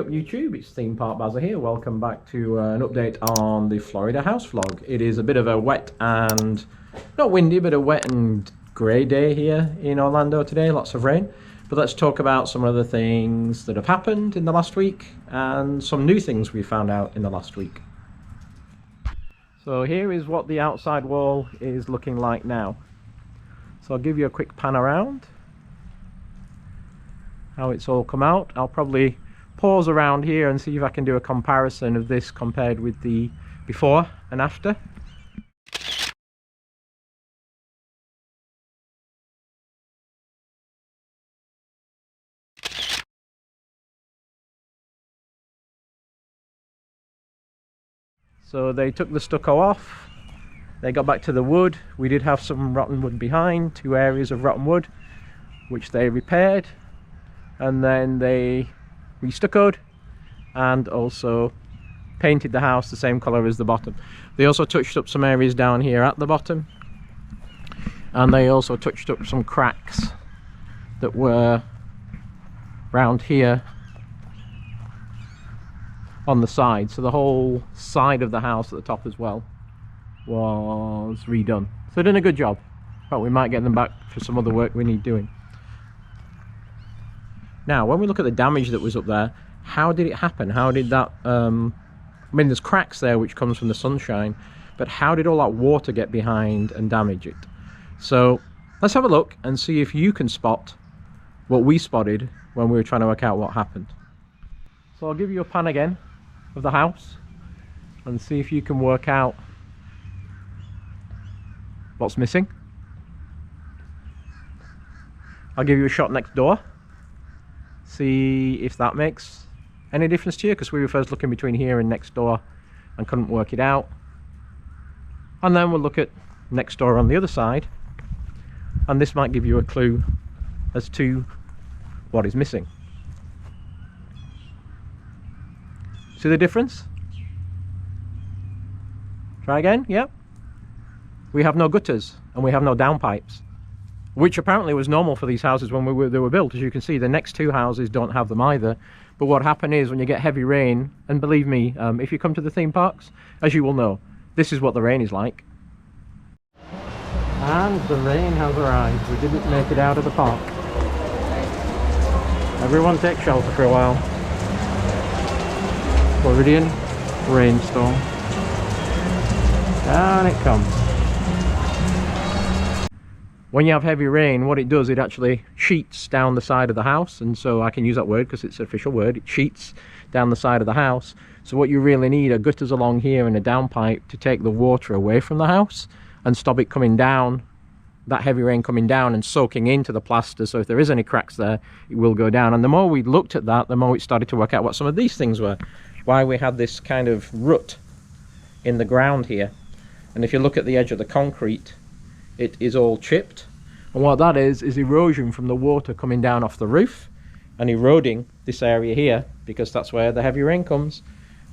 up YouTube? It's Theme Park Bazza here. Welcome back to an update on the Florida house vlog. It is a bit of a wet and, not windy, but a wet and grey day here in Orlando today. Lots of rain. But let's talk about some other things that have happened in the last week and some new things we found out in the last week. So here is what the outside wall is looking like now. So I'll give you a quick pan around how it's all come out. I'll probably pause around here and see if I can do a comparison of this compared with the before and after. So they took the stucco off, they got back to the wood. We did have some rotten wood behind, 2 areas of rotten wood, which they repaired, and then they re-stuccoed and also painted the house the same colour as the bottom. They also touched up some areas down here at the bottom, and they also touched up some cracks that were round here on the side. So the whole side of the house at the top as well was redone. So they're doing a good job, but we might get them back for some other work we need doing. Now when we look at the damage that was up there, how did it happen? How did that I mean, there's cracks there which comes from the sunshine, but how did all that water get behind and damage it? So let's have a look and see if you can spot what we spotted when we were trying to work out what happened. So I'll give you a pan again of the house and see if you can work out what's missing. I'll give you a shot next door, see if that makes any difference to you, because we were first looking between here and next door and couldn't work it out. And then we'll look at next door on the other side, and this might give you a clue as to what is missing. See the difference? Try again. Yep. We have no gutters and we have no downpipes, which apparently was normal for these houses when they were built. As you can see, the next 2 houses don't have them either. But what happened is when you get heavy rain, and believe me, if you come to the theme parks, as you will know, this is what the rain is like. And the rain has arrived. We didn't make it out of the park. Everyone take shelter for a while. Floridian rainstorm. Down it comes. When you have heavy rain, what it does, it actually sheets down the side of the house, and so I can use that word because it's an official word. It sheets down the side of the house. So what you really need are gutters along here and a downpipe to take the water away from the house and stop it coming down, that heavy rain coming down and soaking into the plaster. So if there is any cracks there, it will go down. And the more we looked at that, the more we started to work out what some of these things were. Why we had this kind of rut in the ground here. And if you look at the edge of the concrete, it is all chipped, and what that is erosion from the water coming down off the roof and eroding this area here, because that's where the heavy rain comes.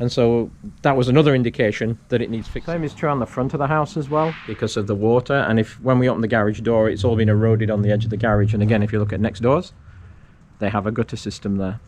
And so that was another indication that it needs fixing. Same is true on the front of the house as well, because of the water. And if when we open the garage door, it's all been eroded on the edge of the garage. And again, if you look at next doors, they have a gutter system there.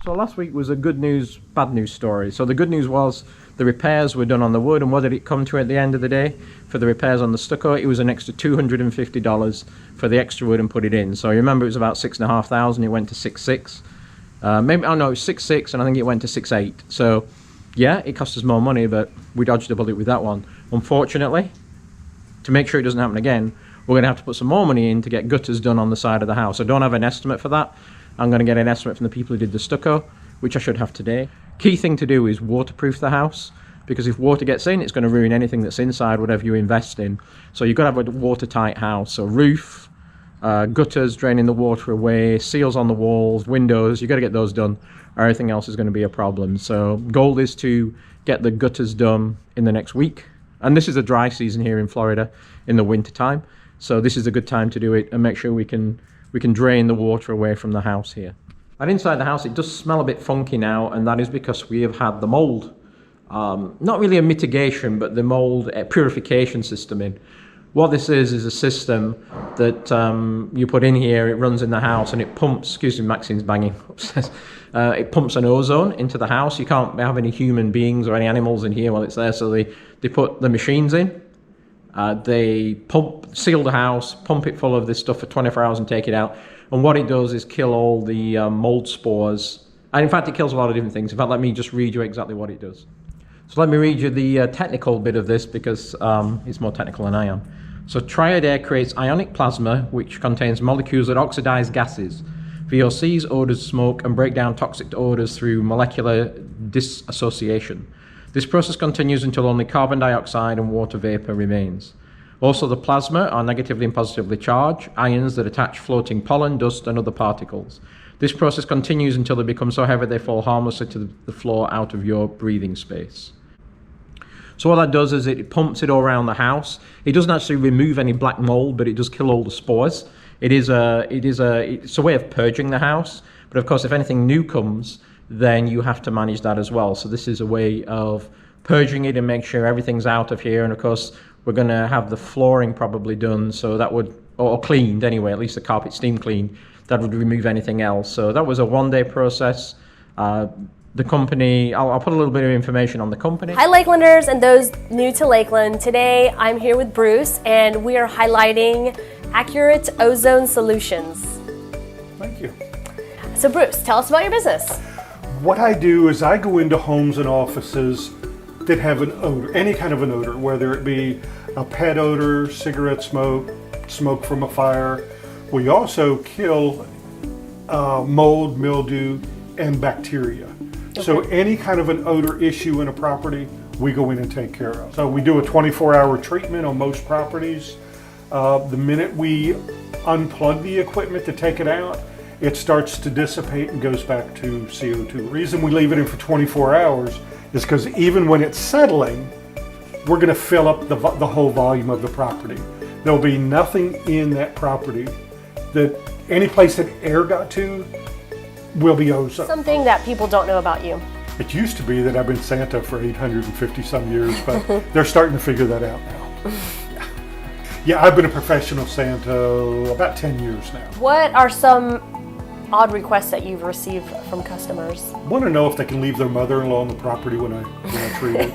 So last week was a good news, bad news story. So the good news was the repairs were done on the wood, and what did it come to at the end of the day? For the repairs on the stucco, it was an extra $250 for the extra wood and put it in. So you remember it was about $6,500, it went to $6,600. Maybe, oh no, it was $6,600, and I think it went to $6,800. So yeah, it cost us more money, but we dodged a bullet with that one. Unfortunately, to make sure it doesn't happen again, we're going to have to put some more money in to get gutters done on the side of the house. I don't have an estimate for that. I'm going to get an estimate from the people who did the stucco, which I should have today. Key thing to do is waterproof the house, because if water gets in, it's going to ruin anything that's inside, whatever you invest in. So you've got to have a watertight house. So roof, gutters draining the water away, seals on the walls, windows, you've got to get those done, or everything else is going to be a problem. So goal is to get the gutters done in the next week. And this is a dry season here in Florida in the winter time. So this is a good time to do it and make sure we can drain the water away from the house here. And inside the house, it does smell a bit funky now, and that is because we have had the mold. Not really a mitigation, but the mold purification system in. What this is a system that you put in here, it runs in the house and it pumps, excuse me, Maxine's banging upstairs, it pumps an ozone into the house. You can't have any human beings or any animals in here while it's there, so they put the machines in, they seal the house, pump it full of this stuff for 24 hours and take it out. And what it does is kill all the mold spores. And in fact, it kills a lot of different things. In fact, let me just read you exactly what it does. So let me read you the technical bit of this, because it's more technical than I am. So Triad Air creates ionic plasma, which contains molecules that oxidize gases, VOCs, odors, smoke, and break down toxic odors through molecular dissociation. This process continues until only carbon dioxide and water vapor remains. Also, the plasma are negatively and positively charged, ions that attach floating pollen, dust, and other particles. This process continues until they become so heavy they fall harmlessly to the floor out of your breathing space. So what that does is it pumps it all around the house. It doesn't actually remove any black mold, but it does kill all the spores. It's a way of purging the house. But of course, if anything new comes, then you have to manage that as well. So this is a way of purging it and make sure everything's out of here. And of course, we're going to have the flooring probably done, so that would, or cleaned anyway, at least the carpet steam cleaned. That would remove anything else. So that was a one-day process. The company, I'll put a little bit of information on the company. Hi Lakelanders and those new to Lakeland. Today I'm here with Bruce and we are highlighting Accurate Ozone Solutions. Thank you. So Bruce, tell us about your business. What I do is I go into homes and offices that have an odor, any kind of an odor, whether it be a pet odor, cigarette smoke, smoke from a fire. We also kill mold, mildew, and bacteria. Okay. So any kind of an odor issue in a property, we go in and take care of. So we do a 24-hour treatment on most properties. The minute we unplug the equipment to take it out, it starts to dissipate and goes back to CO2. The reason we leave it in for 24 hours is because even when it's settling, we're going to fill up the whole volume of the property. There'll be nothing in that property that any place that air got to will be ozone. Something that people don't know about you. It used to be that I've been Santa for 850 some years, but they're starting to figure that out now. Yeah, I've been a professional Santa about 10 years now. What are some odd requests that you've received from customers? Want to know if they can leave their mother-in-law on the property when I treat it.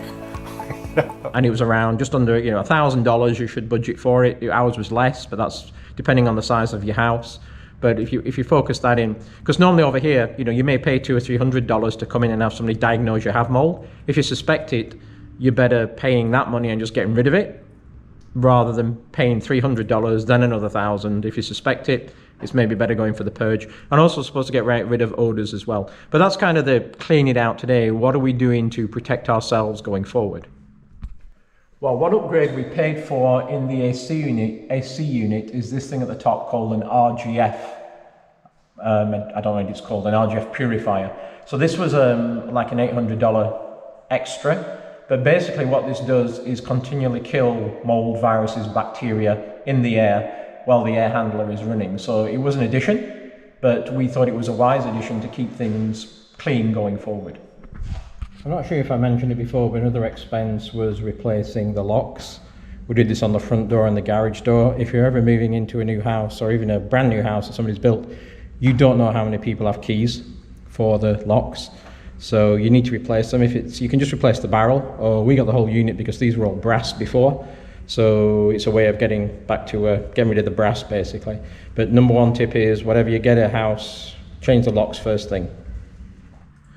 And it was around just under $1,000 you should budget for it. Ours was less, but that's depending on the size of your house. But if you focus that in, because normally over here, you may pay $200 or $300 to come in and have somebody diagnose you have mold. If you suspect it, you're better paying that money and just getting rid of it, rather than paying $300 then another $1,000. If you suspect it, it's maybe better going for the purge. And also supposed to get rid of odors as well. But that's kind of the clean it out today. What are we doing to protect ourselves going forward? Well, one upgrade we paid for in the AC unit is this thing at the top called an RGF. I don't know what it's called, an RGF purifier. So this was like an $800 extra. But basically what this does is continually kill mold, viruses, bacteria in the air while the air handler is running. So it was an addition, but we thought it was a wise addition to keep things clean going forward. I'm not sure if I mentioned it before, but another expense was replacing the locks. We did this on the front door and the garage door. If you're ever moving into a new house or even a brand new house that somebody's built, you don't know how many people have keys for the locks. So you need to replace them. You can just replace the barrel, or we got the whole unit because these were all brass before. So it's a way of getting back to getting rid of the brass basically. But number one tip is whatever you get a house, change the locks first thing.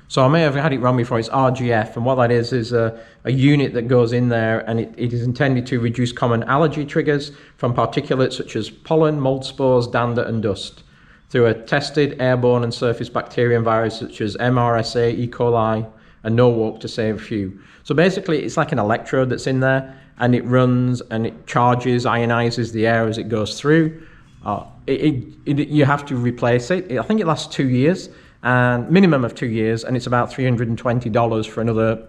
So I may have had it wrong before, it's RGF, and what that is a unit that goes in there, and it is intended to reduce common allergy triggers from particulates such as pollen, mold spores, dander and dust through a tested airborne and surface bacteria and virus such as MRSA, E. coli and Norwalk, to save a few. So basically it's like an electrode that's in there, and it runs and it charges, ionizes the air as it goes through. You have to replace it. I think it lasts 2 years. And minimum of 2 years, and it's about $320 for another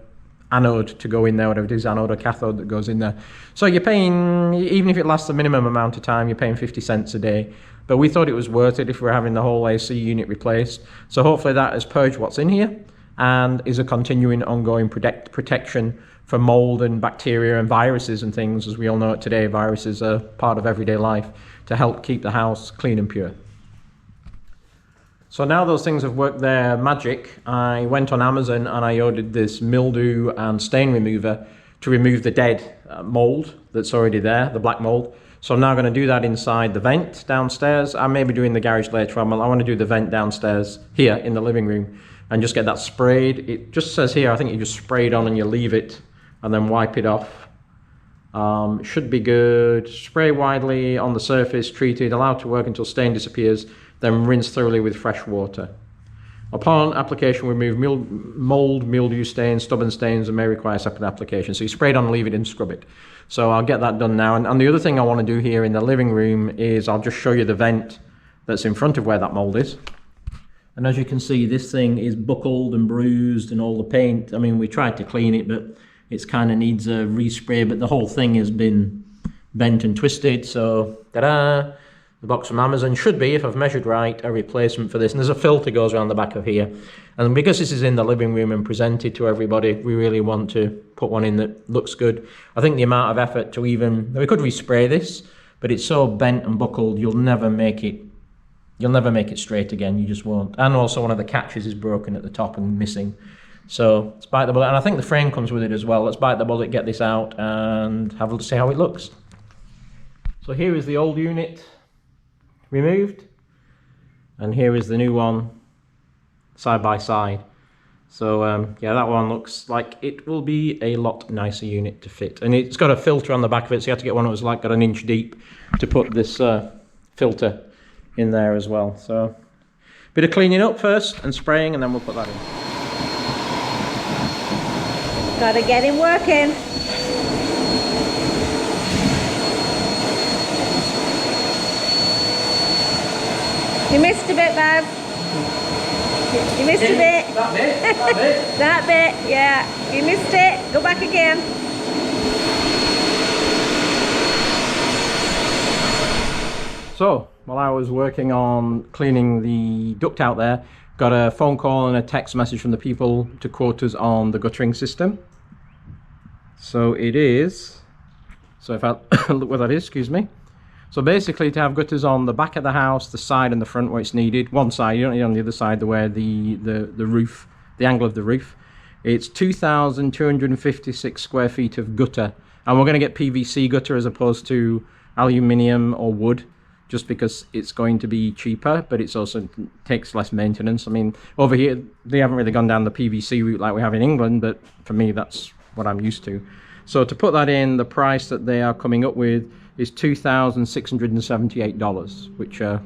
anode to go in there, whatever it is, anode or cathode that goes in there. So you're paying, even if it lasts the minimum amount of time, you're paying 50 cents a day. But we thought it was worth it if we're having the whole AC unit replaced. So hopefully that has purged what's in here and is a continuing ongoing protection for mold and bacteria and viruses and things. As we all know it today, viruses are part of everyday life, to help keep the house clean and pure. So now those things have worked their magic, I went on Amazon and I ordered this mildew and stain remover to remove the dead mold that's already there, the black mold. So I'm now going to do that inside the vent downstairs. I may be doing the garage later on, but I want to do the vent downstairs here in the living room and just get that sprayed. It just says here, I think you just spray it on and you leave it and then wipe it off. Should be good. Spray widely on the surface, treated, allowed to work until stain disappears, then rinse thoroughly with fresh water. Upon application, remove mold, mildew stains, stubborn stains, and may require separate application. So you spray it on, leave it and scrub it. So I'll get that done now. And the other thing I want to do here in the living room is I'll just show you the vent that's in front of where that mold is. And as you can see, this thing is buckled and bruised and all the paint. I mean, we tried to clean it, but it kind of needs a respray, but the whole thing has been bent and twisted. So, ta-da! The box from Amazon should be, if I've measured right, a replacement for this. And there's a filter goes around the back of here. And because this is in the living room and presented to everybody, we really want to put one in that looks good. I think the amount of effort to even, we could respray this, but it's so bent and buckled, you'll never make it straight again. You just won't. And also one of the catches is broken at the top and missing. So let's bite the bullet. And I think the frame comes with it as well. Let's bite the bullet, get this out and have a look to see how it looks. So here is the old unit removed, and here is the new one side by side. So yeah, that one looks like it will be a lot nicer unit to fit, and it's got a filter on the back of it, so you have to get one that was like got an inch deep to put this filter in there as well. So bit of cleaning up first and spraying, and then we'll put that in. Gotta get him working. You missed a bit, Baz. You missed a bit. That bit. That bit, yeah. You missed it. Go back again. So, while I was working on cleaning the duct out there, got a phone call and a text message from the people to quote us on the guttering system. So it is, so if I look what that is, excuse me. So basically, to have gutters on the back of the house, the side and the front where it's needed, one side, you don't need on the other side where the roof, the angle of the roof. It's 2,256 square feet of gutter. And we're going to get PVC gutter as opposed to aluminium or wood, just because it's going to be cheaper, but it's also takes less maintenance. I mean, over here, they haven't really gone down the PVC route like we have in England, but for me, that's what I'm used to. So to put that in, the price that they are coming up with is $2,678, which are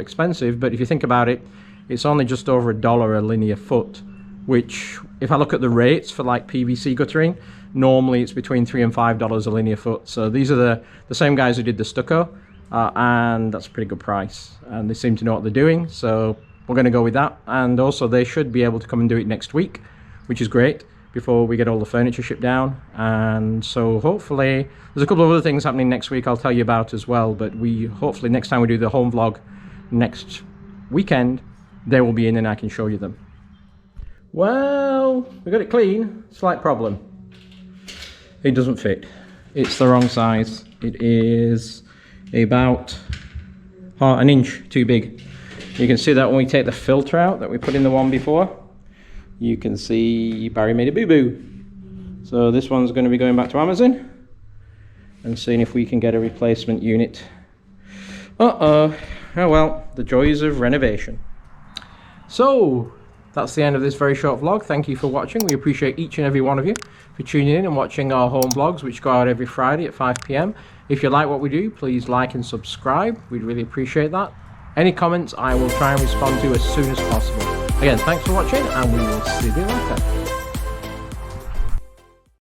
expensive, but if you think about it, it's only just over $1 a linear foot, which, if I look at the rates for like PVC guttering, normally it's between $3 and $5 a linear foot. So these are the same guys who did the stucco, and that's a pretty good price, and they seem to know what they're doing, so we're going to go with that. And also they should be able to come and do it next week, which is great, before we get all the furniture shipped down. And so hopefully there's a couple of other things happening next week I'll tell you about as well, but we hopefully next time we do the home vlog next weekend, they will be in and I can show you them. Well, we got it clean. Slight problem, it doesn't fit. It's the wrong size. It is about an inch too big. You can see that when we take the filter out that we put in the one before, you can see Barry made a boo-boo. So this one's going to be going back to Amazon and seeing if we can get a replacement unit. Oh well, the joys of renovation. So that's the end of this very short vlog. Thank you for watching. We appreciate each and every one of you for tuning in and watching our home vlogs, which go out every Friday at 5 PM. If you like what we do, please like and subscribe. We'd really appreciate that. Any comments I will try and respond to as soon as possible. Again, thanks for watching, and we will see you later.